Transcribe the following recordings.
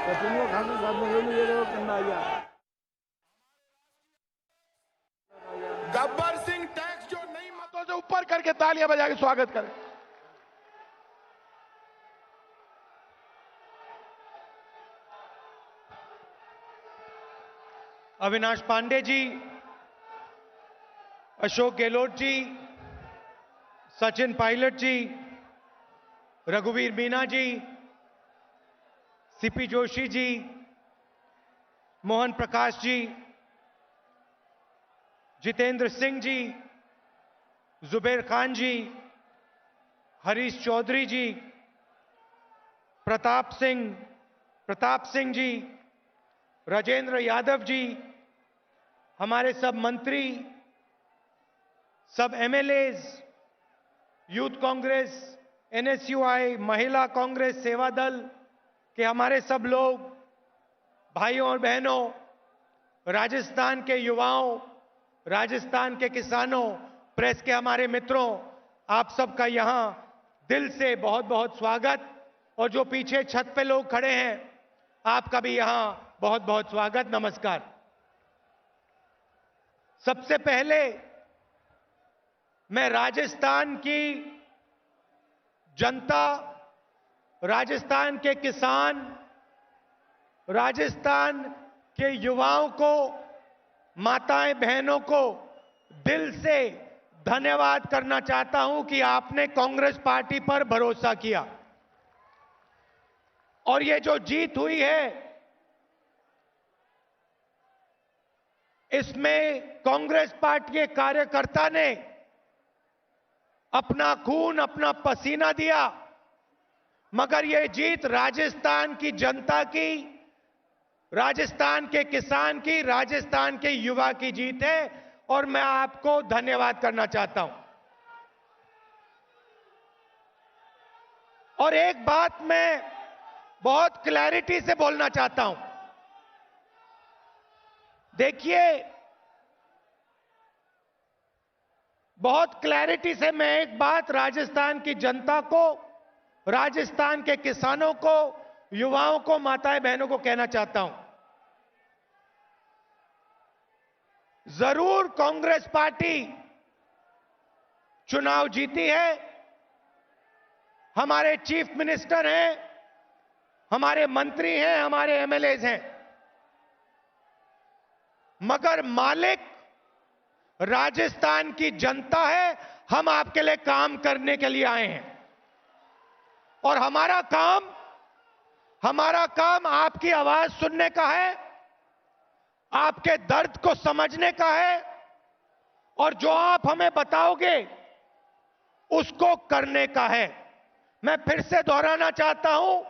सचिन को खाने साथ में ले लिए लोग करना आ गया। गब्बर सिंह टैक्स जो नई मतों से ऊपर करके तालियां बजा के स्वागत करें। अविनाश पांडे जी, अशोक गहलोत जी, सचिन पायलट जी, रघुवीर मीना जी, सीपी जोशी जी, मोहन प्रकाश जी, जितेंद्र सिंह जी, जुबेर खान जी, हरीश चौधरी जी, प्रताप सिंह जी, राजेंद्र यादव जी, हमारे सब मंत्री, सब एमएलएज, यूथ कांग्रेस, एनएसयूआई, महिला कांग्रेस, सेवा दल के हमारे सब लोग, भाइयों और बहनों, राजस्थान के युवाओं, राजस्थान के किसानों, प्रेस के हमारे मित्रों, आप सबका यहां दिल से बहुत बहुत स्वागत। और जो पीछे छत पे लोग खड़े हैं, आपका भी यहां बहुत बहुत स्वागत, नमस्कार। सबसे पहले मैं राजस्थान की जनता, राजस्थान के किसान, राजस्थान के युवाओं को, माताएं बहनों को दिल से धन्यवाद करना चाहता हूं कि आपने कांग्रेस पार्टी पर भरोसा किया। और ये जो जीत हुई है, इसमें कांग्रेस पार्टी के कार्यकर्ता ने अपना खून, अपना पसीना दिया, मगर यह जीत राजस्थान की जनता की, राजस्थान के किसान की, राजस्थान के युवा की जीत है और मैं आपको धन्यवाद करना चाहता हूं। और एक बात मैं बहुत क्लैरिटी से बोलना चाहता हूं। देखिए, बहुत क्लैरिटी से मैं एक बात राजस्थान की जनता को, राजस्थान के किसानों को, युवाओं को, माताएं बहनों को कहना चाहता हूं। जरूर कांग्रेस पार्टी चुनाव जीती है, हमारे चीफ मिनिस्टर हैं, हमारे मंत्री हैं, हमारे एमएलएज हैं, मगर मालिक राजस्थान की जनता है। हम आपके लिए काम करने के लिए आए हैं और हमारा काम आपकी आवाज सुनने का है, आपके दर्द को समझने का है और जो आप हमें बताओगे उसको करने का है। मैं फिर से दोहराना चाहता हूं,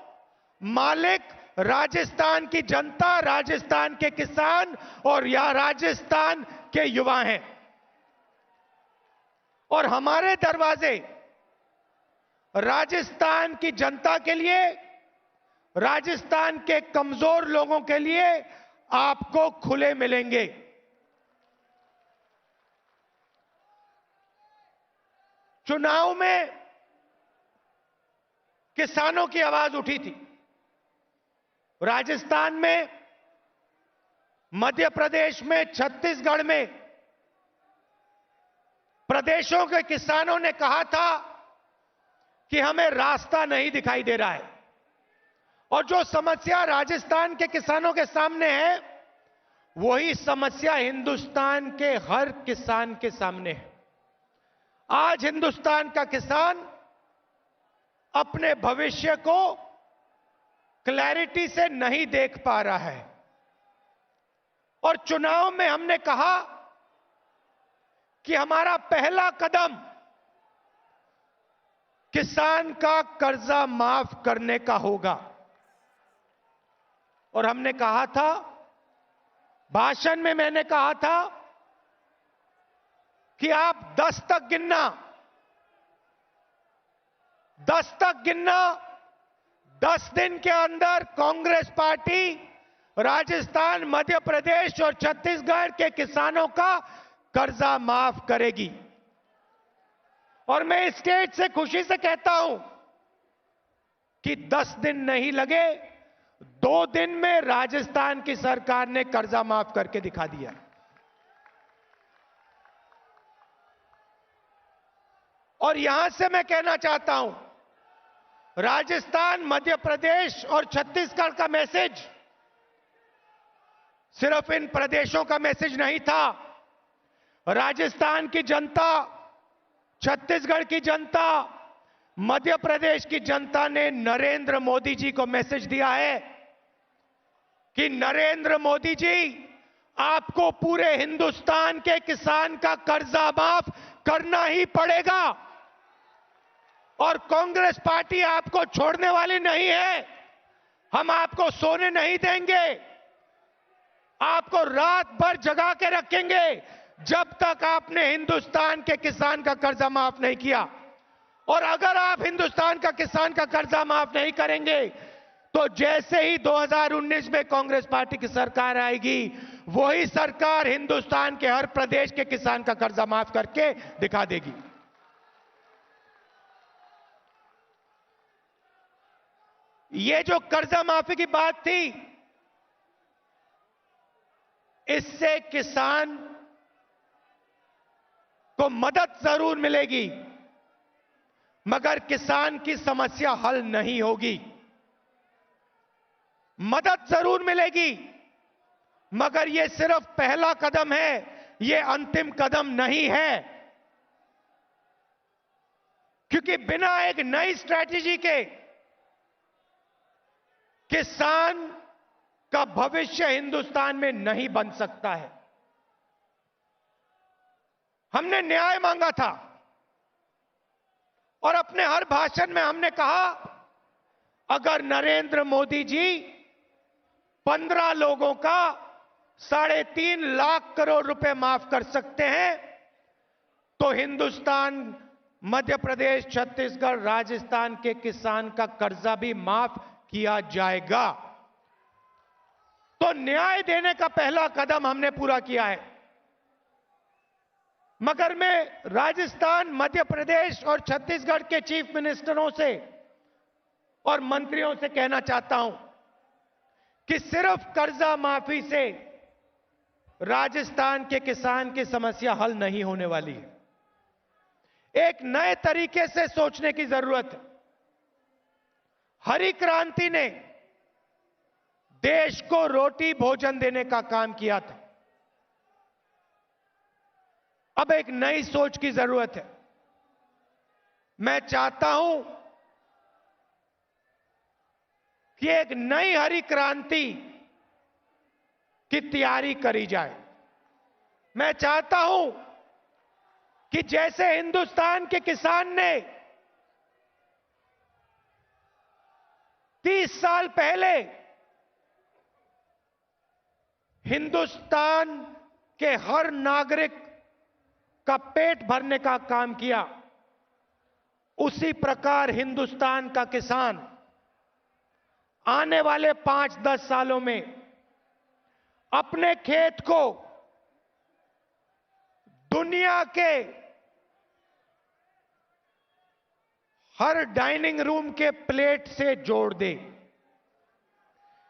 मालिक राजस्थान की जनता, राजस्थान के किसान और या राजस्थान के युवा हैं और हमारे दरवाजे राजस्थान की जनता के लिए, राजस्थान के कमजोर लोगों के लिए आपको खुले मिलेंगे। चुनाव में किसानों की आवाज उठी थी, राजस्थान में, मध्य प्रदेश में, छत्तीसगढ़ में प्रदेशों के किसानों ने कहा था कि हमें रास्ता नहीं दिखाई दे रहा है। और जो समस्या राजस्थान के किसानों के सामने है, वही समस्या हिंदुस्तान के हर किसान के सामने है। आज हिंदुस्तान का किसान अपने भविष्य को क्लैरिटी से नहीं देख पा रहा है और चुनाव में हमने कहा कि हमारा पहला कदम किसान का कर्जा माफ करने का होगा। और हमने कहा था, भाषण में मैंने कहा था कि आप 10 तक गिनना, 10 दिन के अंदर कांग्रेस पार्टी राजस्थान, मध्य प्रदेश और छत्तीसगढ़ के किसानों का कर्जा माफ करेगी। और मैं इस स्टेज से खुशी से कहता हूं कि 10 दिन नहीं लगे, 2 दिन में राजस्थान की सरकार ने कर्जा माफ करके दिखा दिया। और यहां से मैं कहना चाहता हूं, राजस्थान, मध्य प्रदेश और छत्तीसगढ़ का मैसेज सिर्फ इन प्रदेशों का मैसेज नहीं था। राजस्थान की जनता, छत्तीसगढ़ की जनता, मध्य प्रदेश की जनता ने नरेंद्र मोदी जी को मैसेज दिया है कि नरेंद्र मोदी जी, आपको पूरे हिंदुस्तान के किसान का कर्जा माफ करना ही पड़ेगा और कांग्रेस पार्टी आपको छोड़ने वाली नहीं है। हम आपको सोने नहीं देंगे, आपको रात भर जगा के रखेंगे जब तक आपने हिंदुस्तान के किसान का कर्जा माफ नहीं किया। और अगर आप हिंदुस्तान का किसान का कर्जा माफ नहीं करेंगे तो जैसे ही 2019 में कांग्रेस पार्टी की सरकार आएगी, वही सरकार हिंदुस्तान के हर प्रदेश के किसान का कर्जा माफ करके दिखा देगी। ये जो कर्जा माफी की बात थी, इससे किसान को मदद जरूर मिलेगी, मगर किसान की समस्या हल नहीं होगी। मदद जरूर मिलेगी, मगर यह सिर्फ पहला कदम है, यह अंतिम कदम नहीं है। क्योंकि बिना एक नई स्ट्रैटेजी के किसान का भविष्य हिंदुस्तान में नहीं बन सकता है। हमने न्याय मांगा था और अपने हर भाषण में हमने कहा, अगर नरेंद्र मोदी जी 15 लोगों का 3.5 लाख करोड़ रुपए माफ कर सकते हैं तो हिंदुस्तान, मध्य प्रदेश, छत्तीसगढ़, राजस्थान के किसान का कर्जा भी माफ किया जाएगा। तो न्याय देने का पहला कदम हमने पूरा किया है। मगर मैं राजस्थान, मध्य प्रदेश और छत्तीसगढ़ के चीफ मिनिस्टरों से और मंत्रियों से कहना चाहता हूं कि सिर्फ कर्जा माफी से राजस्थान के किसान की समस्या हल नहीं होने वाली है। एक नए तरीके से सोचने की जरूरत है। हरी क्रांति ने देश को रोटी भोजन देने का काम किया था। अब एक नई सोच की जरूरत है। मैं चाहता हूं कि एक नई हरी क्रांति की तैयारी करी जाए। मैं चाहता हूं कि जैसे हिंदुस्तान के किसान ने 30 साल पहले हिंदुस्तान के हर नागरिक का पेट भरने का काम किया, उसी प्रकार हिंदुस्तान का किसान आने वाले 5-10 सालों में अपने खेत को दुनिया के हर डाइनिंग रूम के प्लेट से जोड़ दे।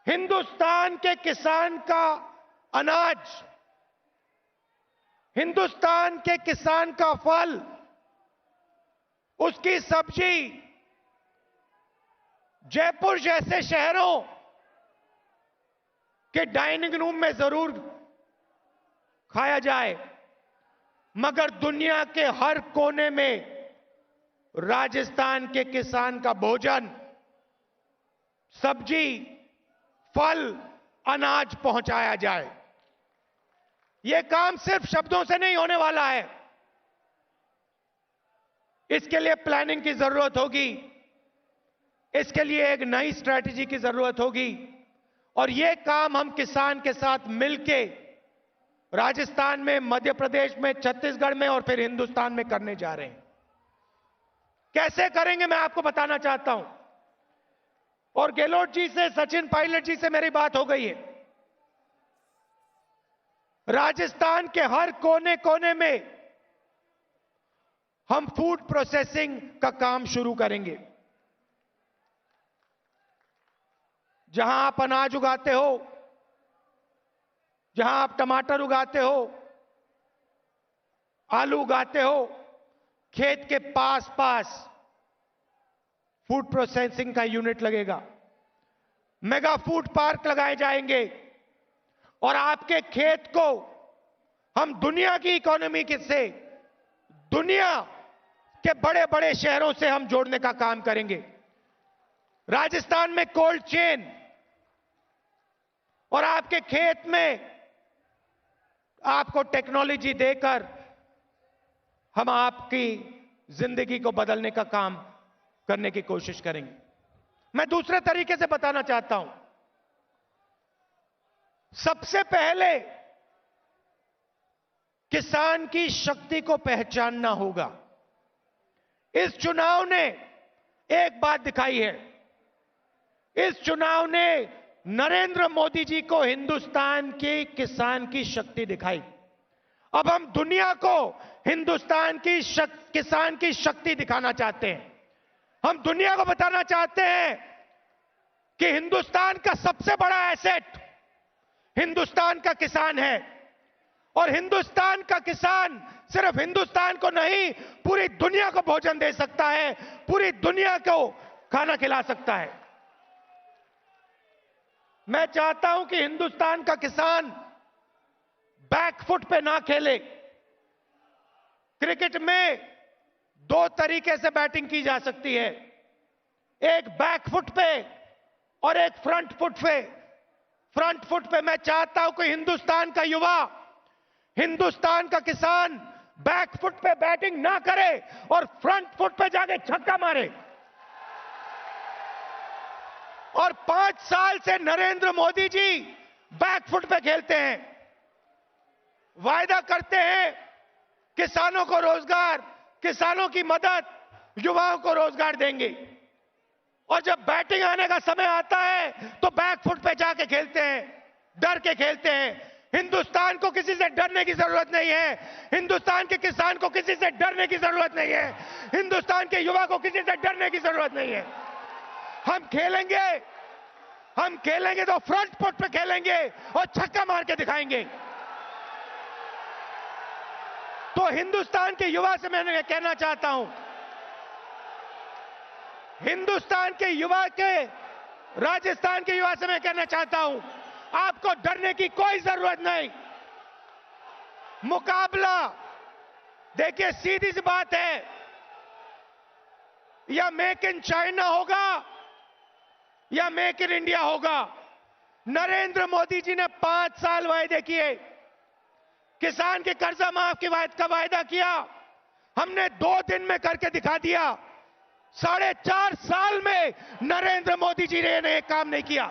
हिंदुस्तान के किसान का अनाज, हिंदुस्तान के किसान का फल, उसकी सब्जी जयपुर जैसे शहरों के डाइनिंग रूम में जरूर खाया जाए, मगर दुनिया के हर कोने में राजस्थान के किसान का भोजन, सब्जी, फल, अनाज पहुंचाया जाए। यह काम सिर्फ शब्दों से नहीं होने वाला है। इसके लिए प्लानिंग की जरूरत होगी, इसके लिए एक नई स्ट्रैटेजी की जरूरत होगी और यह काम हम किसान के साथ मिलके राजस्थान में, मध्य प्रदेश में, छत्तीसगढ़ में और फिर हिंदुस्तान में करने जा रहे हैं। कैसे करेंगे मैं आपको बताना चाहता हूं। और गहलोत जी से, सचिन पायलट जी से मेरी बात हो गई है। राजस्थान के हर कोने कोने में हम फूड प्रोसेसिंग का काम शुरू करेंगे। जहां आप अनाज उगाते हो, जहां आप टमाटर उगाते हो, आलू उगाते हो, खेत के पास पास फूड प्रोसेसिंग का यूनिट लगेगा, मेगा फूड पार्क लगाए जाएंगे और आपके खेत को हम दुनिया की इकोनॉमी से, दुनिया के बड़े बड़े शहरों से हम जोड़ने का काम करेंगे। राजस्थान में कोल्ड चेन और आपके खेत में आपको टेक्नोलॉजी देकर हम आपकी जिंदगी को बदलने का काम करने की कोशिश करेंगे। मैं दूसरे तरीके से बताना चाहता हूं। सबसे पहले किसान की शक्ति को पहचानना होगा। इस चुनाव ने एक बात दिखाई है, इस चुनाव ने नरेंद्र मोदी जी को हिंदुस्तान की किसान की शक्ति दिखाई। अब हम दुनिया को हिंदुस्तान की किसान की शक्ति दिखाना चाहते हैं। हम दुनिया को बताना चाहते हैं कि हिंदुस्तान का सबसे बड़ा एसेट हिंदुस्तान का किसान है और हिंदुस्तान का किसान सिर्फ हिंदुस्तान को नहीं, पूरी दुनिया को भोजन दे सकता है, पूरी दुनिया को खाना खिला सकता है। मैं चाहता हूं कि हिंदुस्तान का किसान बैकफुट पे ना खेले। क्रिकेट में दो तरीके से बैटिंग की जा सकती है, एक बैकफुट पे और एक फ्रंट फुट पे। फ्रंट फुट पे मैं चाहता हूं कि हिंदुस्तान का युवा, हिंदुस्तान का किसान बैकफुट पे बैटिंग ना करे और फ्रंट फुट पे जाके छक्का मारे। और 5 साल से नरेंद्र मोदी जी बैकफुट पे खेलते हैं, वायदा करते हैं किसानों को रोजगार, किसानों की मदद, युवाओं को रोजगार देंगे, और जब बैटिंग आने का समय आता है तो बैकफुट पे जाके खेलते हैं, डर के खेलते हैं। हिंदुस्तान को किसी से डरने की जरूरत नहीं है, हिंदुस्तान के किसान को किसी से डरने की जरूरत नहीं है, हिंदुस्तान के युवा को किसी से डरने की जरूरत नहीं है। हम खेलेंगे तो फ्रंट फुट पे खेलेंगे और छक्का मार के दिखाएंगे। तो हिंदुस्तान के युवा से मैं कहना चाहता हूं, हिंदुस्तान के युवा के, राजस्थान के युवा से मैं कहना चाहता हूं, आपको डरने की कोई जरूरत नहीं। मुकाबला देखिए, सीधी सी बात है, या मेक इन चाइना होगा या मेक इन इंडिया होगा। नरेंद्र मोदी जी ने 5 साल वायदे किए, किसान के कर्जा माफ का वायदा किया, हमने 2 दिन में करके दिखा दिया। 4.5 साल में नरेंद्र मोदी जी ने एक काम नहीं किया,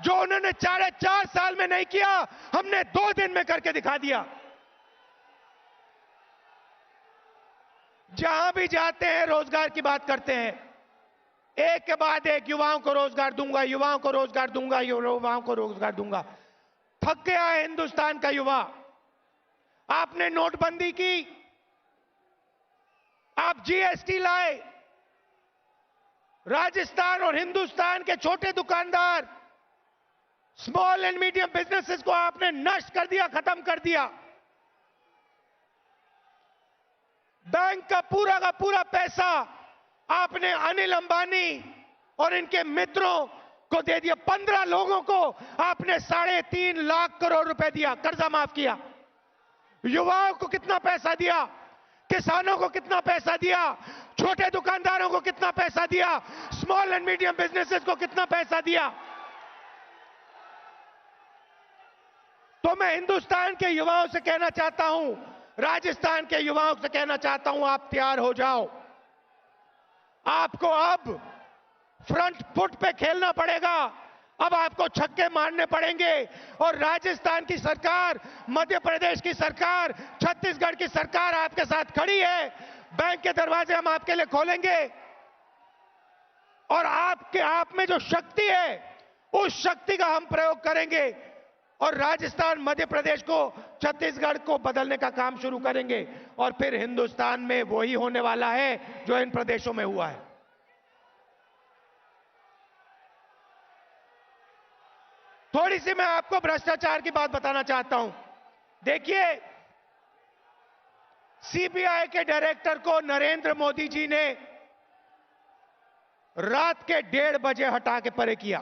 जो उन्होंने 4.5 साल में नहीं किया, हमने 2 दिन में करके दिखा दिया। जहां भी जाते हैं रोजगार की बात करते हैं, एक के बाद एक, युवाओं को रोजगार दूंगा, युवाओं को रोजगार दूंगा, युवाओं को रोजगार दूंगा। थक गया है हिंदुस्तान का युवा। आपने नोटबंदी की, आप जीएसटी लाए, राजस्थान और हिंदुस्तान के छोटे दुकानदार, स्मॉल एंड मीडियम बिजनेसेस को आपने नष्ट कर दिया, खत्म कर दिया। बैंक का पूरा पैसा आपने अनिल अंबानी और इनके मित्रों को दे दिया। 15 लोगों को आपने 3.5 लाख करोड़ रुपए दिया, कर्जा माफ किया। युवाओं को कितना पैसा दिया, किसानों को कितना पैसा दिया, छोटे दुकानदारों को कितना पैसा दिया, स्मॉल एंड मीडियम बिजनेसेस को कितना पैसा दिया। तो मैं हिंदुस्तान के युवाओं से कहना चाहता हूं, राजस्थान के युवाओं से कहना चाहता हूं, आप तैयार हो जाओ। आपको अब फ्रंट फुट पे खेलना पड़ेगा, अब आपको छक्के मारने पड़ेंगे। और राजस्थान की सरकार, मध्य प्रदेश की सरकार, छत्तीसगढ़ की सरकार आपके साथ खड़ी है। बैंक के दरवाजे हम आपके लिए खोलेंगे और आप में जो शक्ति है, उस शक्ति का हम प्रयोग करेंगे और राजस्थान, मध्य प्रदेश को, छत्तीसगढ़ को बदलने का काम शुरू करेंगे। और फिर हिंदुस्तान में वही होने वाला है जो इन प्रदेशों में हुआ है। थोड़ी सी मैं आपको भ्रष्टाचार की बात बताना चाहता हूं। देखिए, सीबीआई के डायरेक्टर को नरेंद्र मोदी जी ने रात के 1:30 बजे हटा के परे किया।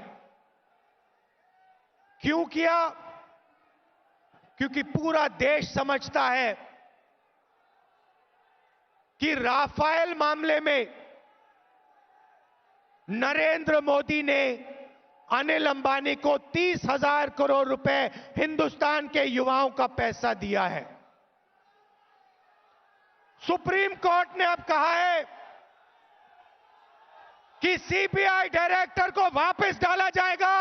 क्यों किया? क्योंकि पूरा देश समझता है कि राफेल मामले में नरेंद्र मोदी ने अनिल अंबानी को 30,000 करोड़ रुपए हिंदुस्तान के युवाओं का पैसा दिया है। सुप्रीम कोर्ट ने अब कहा है कि सीबीआई डायरेक्टर को वापस डाला जाएगा।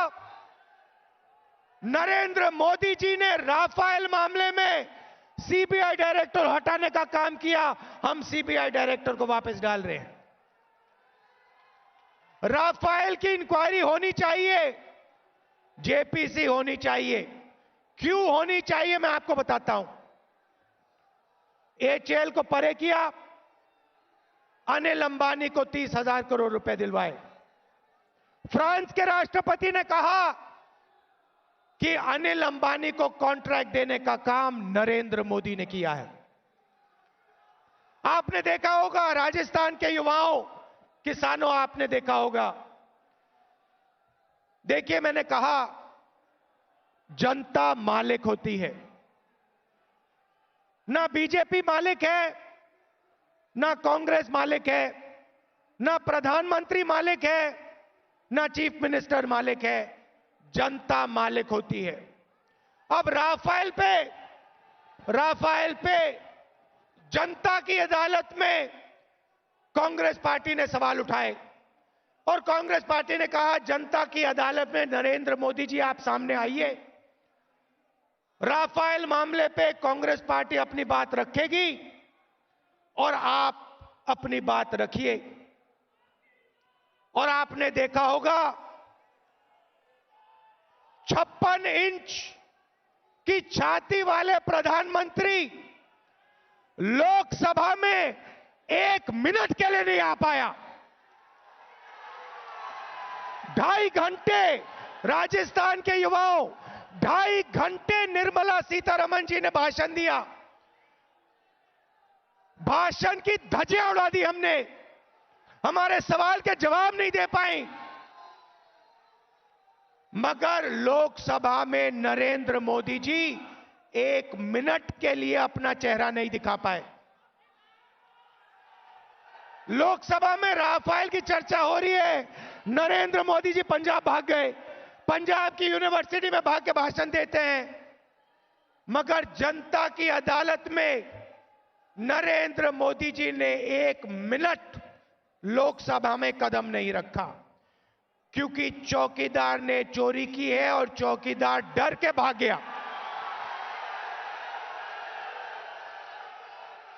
नरेंद्र मोदी जी ने राफेल मामले में सीबीआई डायरेक्टर हटाने का काम किया, हम सीबीआई डायरेक्टर को वापस डाल रहे हैं। राफेल की इंक्वायरी होनी चाहिए, जेपीसी होनी चाहिए। क्यों होनी चाहिए मैं आपको बताता हूं। एचएएल को परे किया, अनिल अंबानी को 30,000 करोड़ रुपए दिलवाए। फ्रांस के राष्ट्रपति ने कहा कि अनिल अंबानी को कॉन्ट्रैक्ट देने का काम नरेंद्र मोदी ने किया है। आपने देखा होगा, राजस्थान के युवाओं, किसानों, आपने देखा होगा। देखिए, मैंने कहा जनता मालिक होती है, ना बीजेपी मालिक है, ना कांग्रेस मालिक है, ना प्रधानमंत्री मालिक है, ना चीफ मिनिस्टर मालिक है, जनता मालिक होती है। अब राफेल पे जनता की अदालत में कांग्रेस पार्टी ने सवाल उठाए और कांग्रेस पार्टी ने कहा जनता की अदालत में नरेंद्र मोदी जी आप सामने आइए। राफेल मामले पे कांग्रेस पार्टी अपनी बात रखेगी और आप अपनी बात रखिए। और आपने देखा होगा 56 इंच की छाती वाले प्रधानमंत्री लोकसभा में 1 मिनट के लिए नहीं आ पाया। 2.5 घंटे राजस्थान के युवाओं, 2.5 घंटे निर्मला सीतारमण जी ने भाषण दिया। भाषण की धज्जियां उड़ा दी हमने, हमारे सवाल के जवाब नहीं दे पाए। मगर लोकसभा में नरेंद्र मोदी जी 1 मिनट के लिए अपना चेहरा नहीं दिखा पाए। लोकसभा में राफेल की चर्चा हो रही है, नरेंद्र मोदी जी पंजाब भाग गए, पंजाब की यूनिवर्सिटी में भाग के भाषण देते हैं। मगर जनता की अदालत में नरेंद्र मोदी जी ने 1 मिनट लोकसभा में कदम नहीं रखा, क्योंकि चौकीदार ने चोरी की है और चौकीदार डर के भाग गया।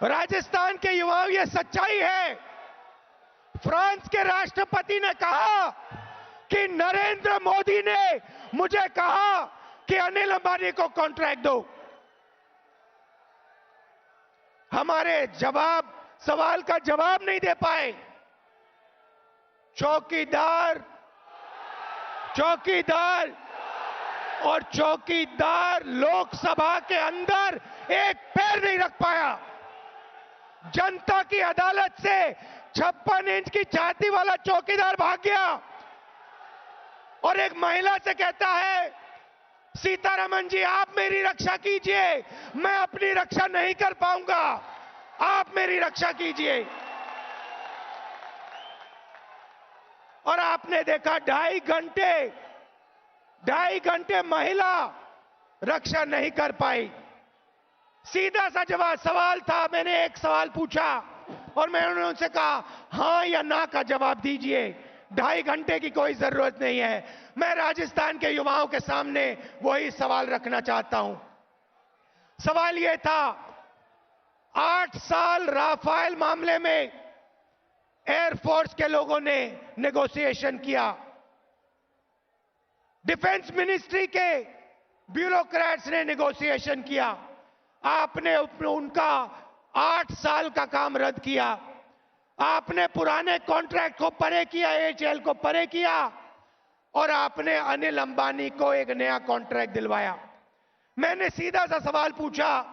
राजस्थान के युवाओं, ये सच्चाई है। फ्रांस के राष्ट्रपति ने कहा कि नरेंद्र मोदी ने मुझे कहा कि अनिल अंबानी को कॉन्ट्रैक्ट दो। हमारे सवाल का जवाब नहीं दे पाए। चौकीदार लोकसभा के अंदर एक पैर नहीं रख पाया। जनता की अदालत से 56 इंच की छाती वाला चौकीदार भाग गया और एक महिला से कहता है, सीतारमण जी आप मेरी रक्षा कीजिए, मैं अपनी रक्षा नहीं कर पाऊंगा, आप मेरी रक्षा कीजिए। और आपने देखा 2.5 घंटे महिला रक्षा नहीं कर पाई। सीधा सा सवाल था, मैंने एक सवाल पूछा और मैंने उनसे कहा हां या ना का जवाब दीजिए, 2.5 घंटे की कोई जरूरत नहीं है। मैं राजस्थान के युवाओं के सामने वही सवाल रखना चाहता हूं। सवाल यह था, 8 साल राफेल मामले में एयरफोर्स के लोगों ने नेगोशिएशन किया, डिफेंस मिनिस्ट्री के ब्यूरोक्रेट्स ने नेगोशिएशन किया। आपने उनका 8 साल का काम रद्द किया। आपने पुराने कॉन्ट्रैक्ट को परे किया, एचएएल को परे किया और आपने अनिल अंबानी को एक नया कॉन्ट्रैक्ट दिलवाया। मैंने सीधा सा सवाल पूछा,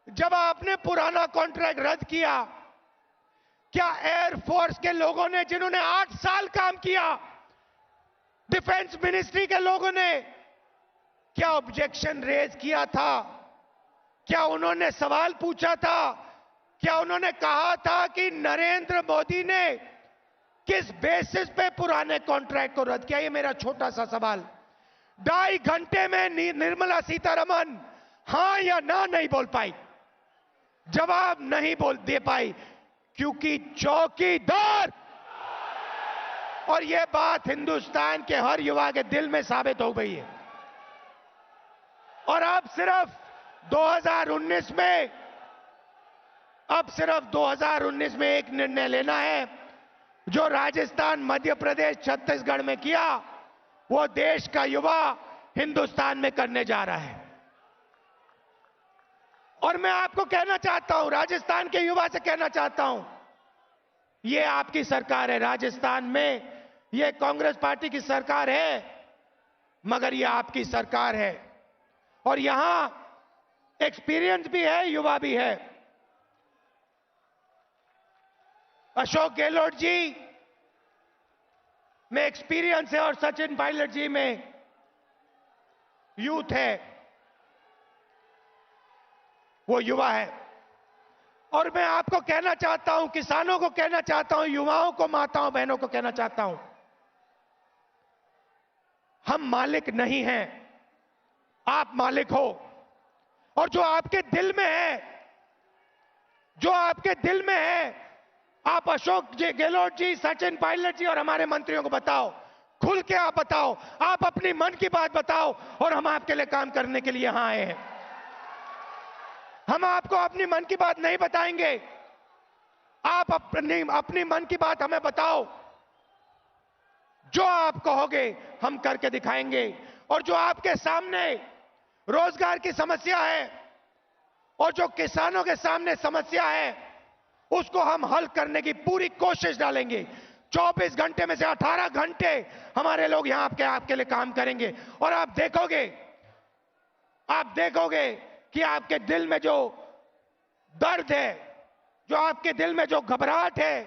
जब आपने पुराना कॉन्ट्रैक्ट रद्द किया, क्या एयरफोर्स के लोगों ने, जिन्होंने 8 साल काम किया, डिफेंस मिनिस्ट्री के लोगों ने क्या ऑब्जेक्शन रेज किया था? क्या उन्होंने सवाल पूछा था? क्या उन्होंने कहा था कि नरेंद्र मोदी ने किस बेसिस पे पुराने कॉन्ट्रैक्ट को रद्द किया? ये मेरा छोटा सा सवाल। 2.5 घंटे में निर्मला सीतारमण हां या ना नहीं बोल पाई, जवाब नहीं बोल दे पाई, क्योंकि चौकीदार। और यह बात हिंदुस्तान के हर युवा के दिल में साबित हो गई है। और अब सिर्फ 2019 में एक निर्णय लेना है, जो राजस्थान, मध्य प्रदेश, छत्तीसगढ़ में किया, वो देश का युवा हिंदुस्तान में करने जा रहा है। और मैं आपको कहना चाहता हूं, राजस्थान के युवा से कहना चाहता हूं, ये आपकी सरकार है। राजस्थान में ये कांग्रेस पार्टी की सरकार है, मगर ये आपकी सरकार है। और यहां एक्सपीरियंस भी है, युवा भी है। अशोक गहलोत जी में एक्सपीरियंस है और सचिन पायलट जी में यूथ है, वो युवा है। और मैं आपको कहना चाहता हूं, किसानों को कहना चाहता हूं, युवाओं को, माताओं बहनों को कहना चाहता हूं, हम मालिक नहीं हैं, आप मालिक हो। और जो आपके दिल में है, जो आपके दिल में है, आप अशोक जी, गहलोत जी, सचिन पायलट जी और हमारे मंत्रियों को बताओ, खुल के आप बताओ, आप अपनी मन की बात बताओ, और हम आपके लिए काम करने के लिए यहां आए हैं। हम आपको अपनी मन की बात नहीं बताएंगे, आप अपनी मन की बात हमें बताओ। जो आप कहोगे हम करके दिखाएंगे। और जो आपके सामने रोजगार की समस्या है और जो किसानों के सामने समस्या है, उसको हम हल करने की पूरी कोशिश डालेंगे। 24 घंटे में से 18 घंटे हमारे लोग यहां आपके लिए काम करेंगे। और आप देखोगे कि आपके दिल में जो दर्द है, जो आपके दिल में जो घबराहट है,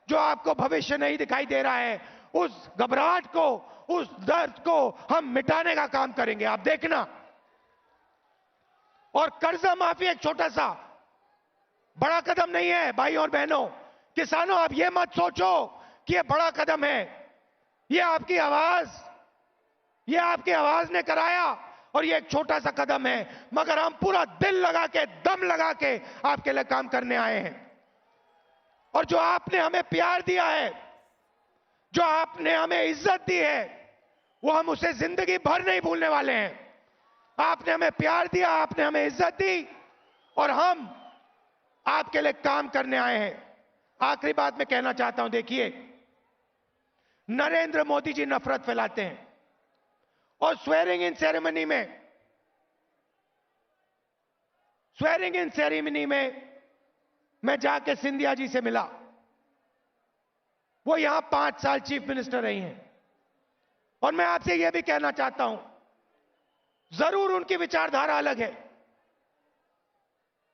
जो आपको भविष्य नहीं दिखाई दे रहा है, उस घबराहट को, उस दर्द को हम मिटाने का काम करेंगे, आप देखना। और कर्जा माफी एक छोटा सा, बड़ा कदम नहीं है भाई और बहनों। किसानों, आप ये मत सोचो कि ये बड़ा कदम है। ये आपकी आवाज ने कराया और ये एक छोटा सा कदम है, मगर हम पूरा दिल लगा के, दम लगा के आपके लिए काम करने आए हैं। और जो आपने हमें प्यार दिया है, जो आपने हमें इज्जत दी है, वो हम उसे जिंदगी भर नहीं भूलने वाले हैं। आपने हमें प्यार दिया, आपने हमें इज्जत दी, और हम आपके लिए काम करने आए हैं। आखिरी बात मैं कहना चाहता हूं, देखिए, नरेंद्र मोदी जी नफरत फैलाते हैं। और स्वेरिंग इन सेरेमनी में मैं जाके सिंधिया जी से मिला। वो यहां 5 साल चीफ मिनिस्टर रही हैं। और मैं आपसे यह भी कहना चाहता हूं, जरूर उनकी विचारधारा अलग है,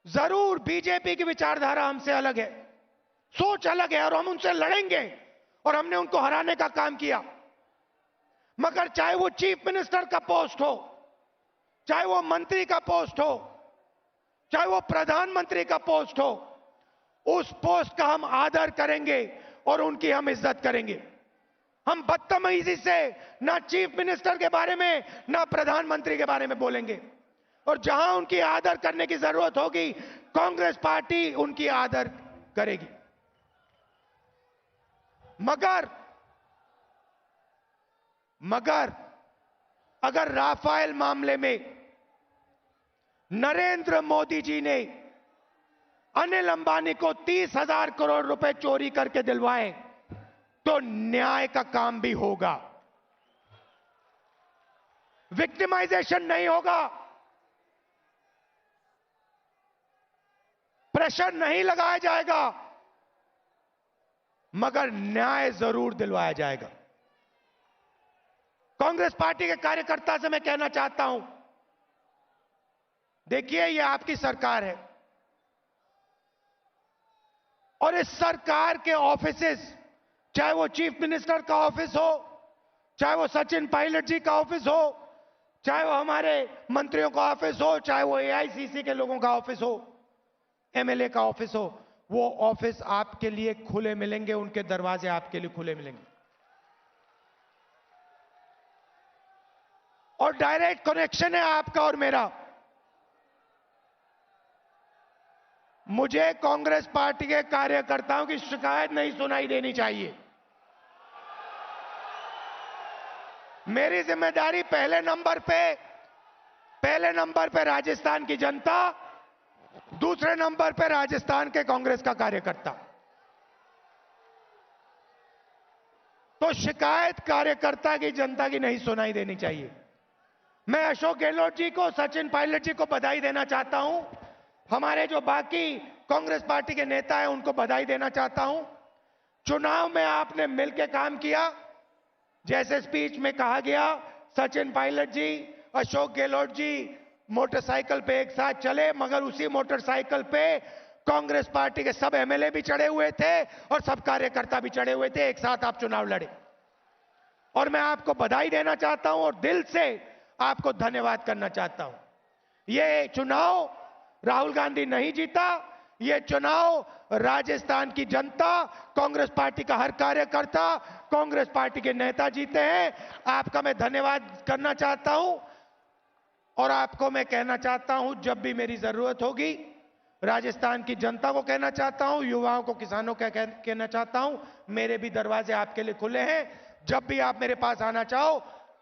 जरूर बीजेपी की विचारधारा हमसे अलग है, सोच अलग है, और हम उनसे लड़ेंगे, और हमने उनको हराने का काम किया। मगर चाहे वो चीफ मिनिस्टर का पोस्ट हो, चाहे वो मंत्री का पोस्ट हो, चाहे वो प्रधानमंत्री का पोस्ट हो, उस पोस्ट का हम आदर करेंगे और उनकी हम इज्जत करेंगे। हम बदतमीजी से ना चीफ मिनिस्टर के बारे में, ना प्रधानमंत्री के बारे में बोलेंगे। और जहां उनकी आदर करने की जरूरत होगी, कांग्रेस पार्टी उनकी आदर करेगी। मगर अगर राफेल मामले में नरेंद्र मोदी जी ने अनिल अंबानी को 30,000 करोड़ रुपए चोरी करके दिलवाए, तो न्याय का काम भी होगा, विक्टिमाइजेशन नहीं होगा, प्रेशर नहीं लगाया जाएगा, मगर न्याय जरूर दिलवाया जाएगा। कांग्रेस पार्टी के कार्यकर्ता से मैं कहना चाहता हूं, देखिए ये आपकी सरकार है और इस सरकार के ऑफिसेस, चाहे वो चीफ मिनिस्टर का ऑफिस हो, चाहे वो सचिन पायलट जी का ऑफिस हो, चाहे वो हमारे मंत्रियों का ऑफिस हो, चाहे वो एआईसीसी के लोगों का ऑफिस हो, एमएलए का ऑफिस हो, वो ऑफिस आपके लिए खुले मिलेंगे, उनके दरवाजे आपके लिए खुले मिलेंगे और डायरेक्ट कनेक्शन है आपका और मेरा। मुझे कांग्रेस पार्टी के कार्यकर्ताओं की शिकायत नहीं सुनाई देनी चाहिए। मेरी जिम्मेदारी पहले नंबर पे राजस्थान की जनता, दूसरे नंबर पे राजस्थान के कांग्रेस का कार्यकर्ता। तो शिकायत कार्यकर्ता की, जनता की नहीं सुनाई देनी चाहिए। मैं अशोक गहलोत जी को, सचिन पायलट जी को बधाई देना चाहता हूं। हमारे जो बाकी कांग्रेस पार्टी के नेता हैं उनको बधाई देना चाहता हूं। चुनाव में आपने मिलकर काम किया, जैसे स्पीच में कहा गया, सचिन पायलट जी, अशोक गहलोत जी मोटरसाइकिल पे एक साथ चले, मगर उसी मोटरसाइकिल पे कांग्रेस पार्टी के सब एमएलए भी चढ़े हुए थे और सब कार्यकर्ता भी चढ़े हुए थे। एक साथ आप चुनाव लड़े और मैं आपको बधाई देना चाहता हूं और दिल से आपको धन्यवाद करना चाहता हूं। यह चुनाव राहुल गांधी नहीं जीता, यह चुनाव राजस्थान की जनता, कांग्रेस पार्टी का हर कार्यकर्ता, कांग्रेस पार्टी के नेता जीते हैं। आपका मैं धन्यवाद करना चाहता हूं और आपको मैं कहना चाहता हूं, जब भी मेरी जरूरत होगी, राजस्थान की जनता को कहना चाहता हूं, युवाओं को, किसानों को कहना चाहता हूं, मेरे भी दरवाजे आपके लिए खुले हैं। जब भी आप मेरे पास आना चाहो,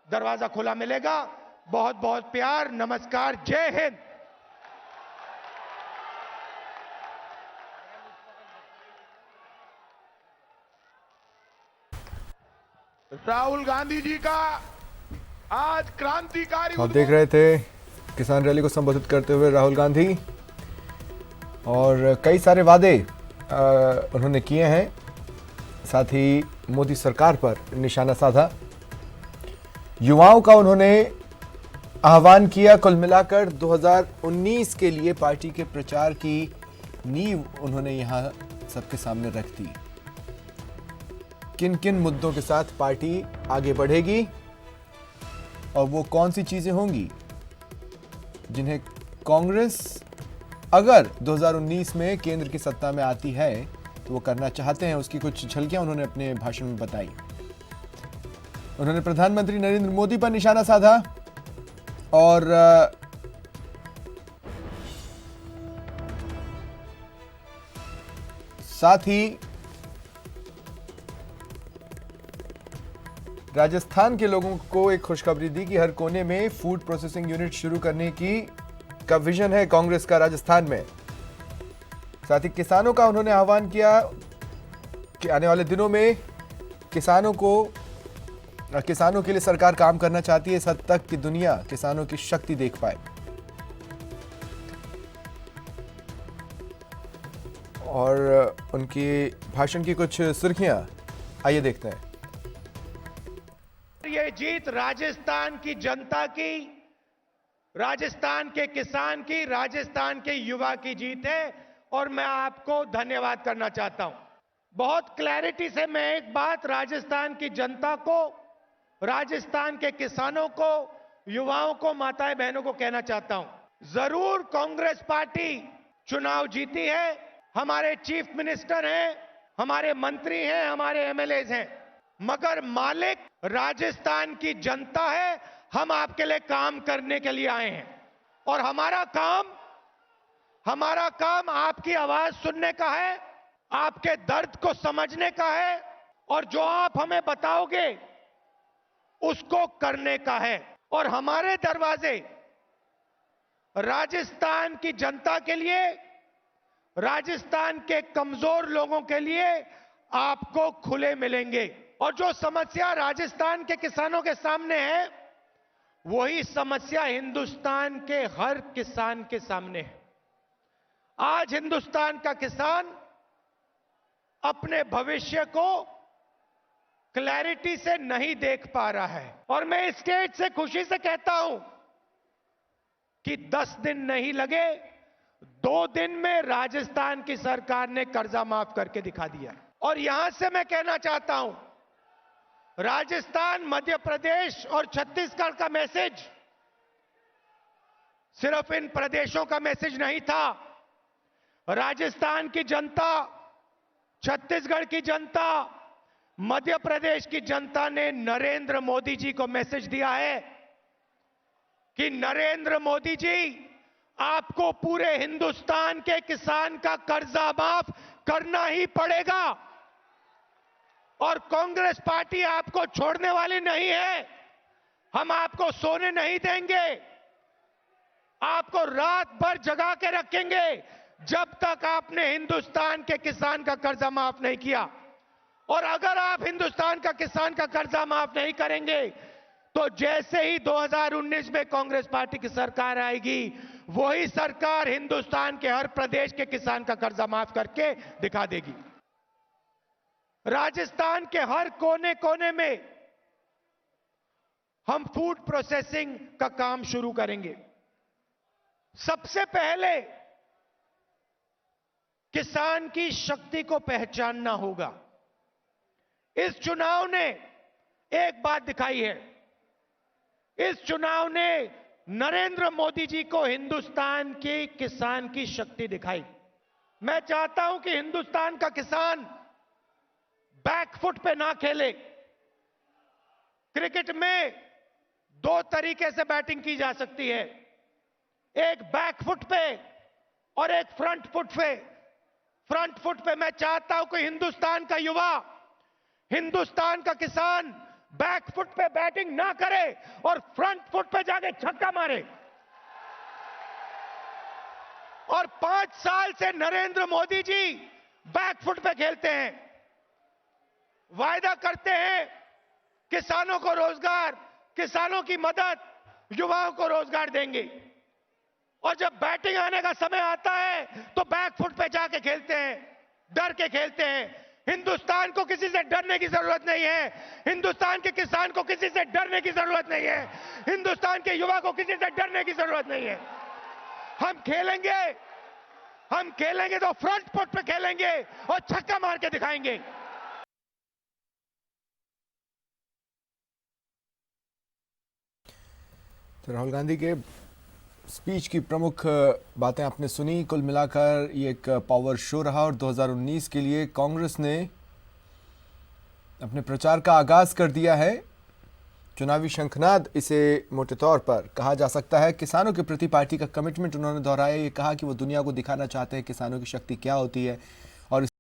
दरवाजा खुला मिलेगा। बहुत बहुत प्यार, नमस्कार, जय हिंद। राहुल गांधी जी का आज क्रांतिकारी आप देख रहे थे किसान रैली को संबोधित करते हुए राहुल गांधी, और कई सारे वादे उन्होंने किए हैं, साथ ही मोदी सरकार पर निशाना साधा। युवाओं का उन्होंने आह्वान किया। कुल मिलाकर 2019 के लिए पार्टी के प्रचार की नींव उन्होंने यहां सबके सामने रख दी। किन किन मुद्दों के साथ पार्टी आगे बढ़ेगी और वो कौन सी चीजें होंगी जिन्हें कांग्रेस अगर 2019 में केंद्र की सत्ता में आती है तो वो करना चाहते हैं, उसकी कुछ झलकियां उन्होंने अपने भाषण में बताई। उन्होंने प्रधानमंत्री नरेंद्र मोदी पर निशाना साधा और साथ ही राजस्थान के लोगों को एक खुशखबरी दी कि हर कोने में फूड प्रोसेसिंग यूनिट शुरू करने का विजन है कांग्रेस का राजस्थान में। साथ ही किसानों का उन्होंने आह्वान किया कि आने वाले दिनों में किसानों के लिए सरकार काम करना चाहती है, इस हद तक कि दुनिया किसानों की शक्ति देख पाए। और उनकी भाषण की कुछ सुर्खियां आइए देखते हैं। ये जीत राजस्थान की जनता की, राजस्थान के किसान की, राजस्थान के युवा की जीत है और मैं आपको धन्यवाद करना चाहता हूं। बहुत क्लैरिटी से मैं एक बात राजस्थान की जनता को, राजस्थान के किसानों को, युवाओं को, माताएं बहनों को कहना चाहता हूं। जरूर कांग्रेस पार्टी चुनाव जीती है, हमारे चीफ मिनिस्टर हैं, हमारे मंत्री हैं, हमारे एमएलएज हैं, मगर मालिक राजस्थान की जनता है। हम आपके लिए काम करने के लिए आए हैं और हमारा काम आपकी आवाज सुनने का है, आपके दर्द को समझने का है और जो आप हमें बताओगे उसको करने का है। और हमारे दरवाजे राजस्थान की जनता के लिए, राजस्थान के कमजोर लोगों के लिए आपको खुले मिलेंगे। और जो समस्या राजस्थान के किसानों के सामने है, वही समस्या हिंदुस्तान के हर किसान के सामने है। आज हिंदुस्तान का किसान अपने भविष्य को क्लैरिटी से नहीं देख पा रहा है। और मैं इस स्टेज से खुशी से कहता हूं कि 10 दिन नहीं लगे, 2 दिन में राजस्थान की सरकार ने कर्जा माफ करके दिखा दिया। और यहां से मैं कहना चाहता हूं, राजस्थान, मध्य प्रदेश और छत्तीसगढ़ का मैसेज सिर्फ इन प्रदेशों का मैसेज नहीं था। राजस्थान की जनता, छत्तीसगढ़ की जनता, मध्य प्रदेश की जनता ने नरेंद्र मोदी जी को मैसेज दिया है कि नरेंद्र मोदी जी, आपको पूरे हिंदुस्तान के किसान का कर्जा माफ करना ही पड़ेगा। और कांग्रेस पार्टी आपको छोड़ने वाली नहीं है। हम आपको सोने नहीं देंगे, आपको रात भर जगा के रखेंगे जब तक आपने हिंदुस्तान के किसान का कर्जा माफ नहीं किया। और अगर आप हिंदुस्तान का किसान का कर्जा माफ नहीं करेंगे तो जैसे ही 2019 में कांग्रेस पार्टी की सरकार आएगी, वही सरकार हिंदुस्तान के हर प्रदेश के किसान का कर्जा माफ करके दिखा देगी। राजस्थान के हर कोने कोने में हम फूड प्रोसेसिंग का काम शुरू करेंगे। सबसे पहले किसान की शक्ति को पहचानना होगा। इस चुनाव ने एक बात दिखाई है, इस चुनाव ने नरेंद्र मोदी जी को हिंदुस्तान के किसान की शक्ति दिखाई। मैं चाहता हूं कि हिंदुस्तान का किसान बैकफुट पे ना खेले। क्रिकेट में 2 तरीके से बैटिंग की जा सकती है, एक बैकफुट पे और एक फ्रंट फुट पे। फ्रंट फुट पे मैं चाहता हूं कि हिंदुस्तान का युवा, हिंदुस्तान का किसान बैकफुट पे बैटिंग ना करे और फ्रंट फुट पे जाके छक्का मारे। और 5 साल से नरेंद्र मोदी जी बैकफुट पे खेलते हैं, वायदा करते हैं किसानों को रोजगार, किसानों की मदद, युवाओं को रोजगार देंगे। और जब बैटिंग आने का समय आता है तो बैकफुट पे जाके खेलते हैं, डर के खेलते हैं। हिंदुस्तान को किसी से डरने की जरूरत नहीं है, हिंदुस्तान के किसान को किसी से डरने की जरूरत नहीं है, हिंदुस्तान के युवा को किसी से डरने की जरूरत नहीं है। हम खेलेंगे तो फ्रंट फुट पे खेलेंगे और छक्का मार के दिखाएंगे। तो राहुल गांधी के स्पीच की प्रमुख बातें आपने सुनी। कुल मिलाकर ये एक पावर शो रहा और 2019 के लिए कांग्रेस ने अपने प्रचार का आगाज कर दिया है। चुनावी शंखनाद इसे मोटे तौर पर कहा जा सकता है। किसानों के प्रति पार्टी का कमिटमेंट उन्होंने दोहराया, ये कहा कि वो दुनिया को दिखाना चाहते हैं किसानों की शक्ति क्या होती है। और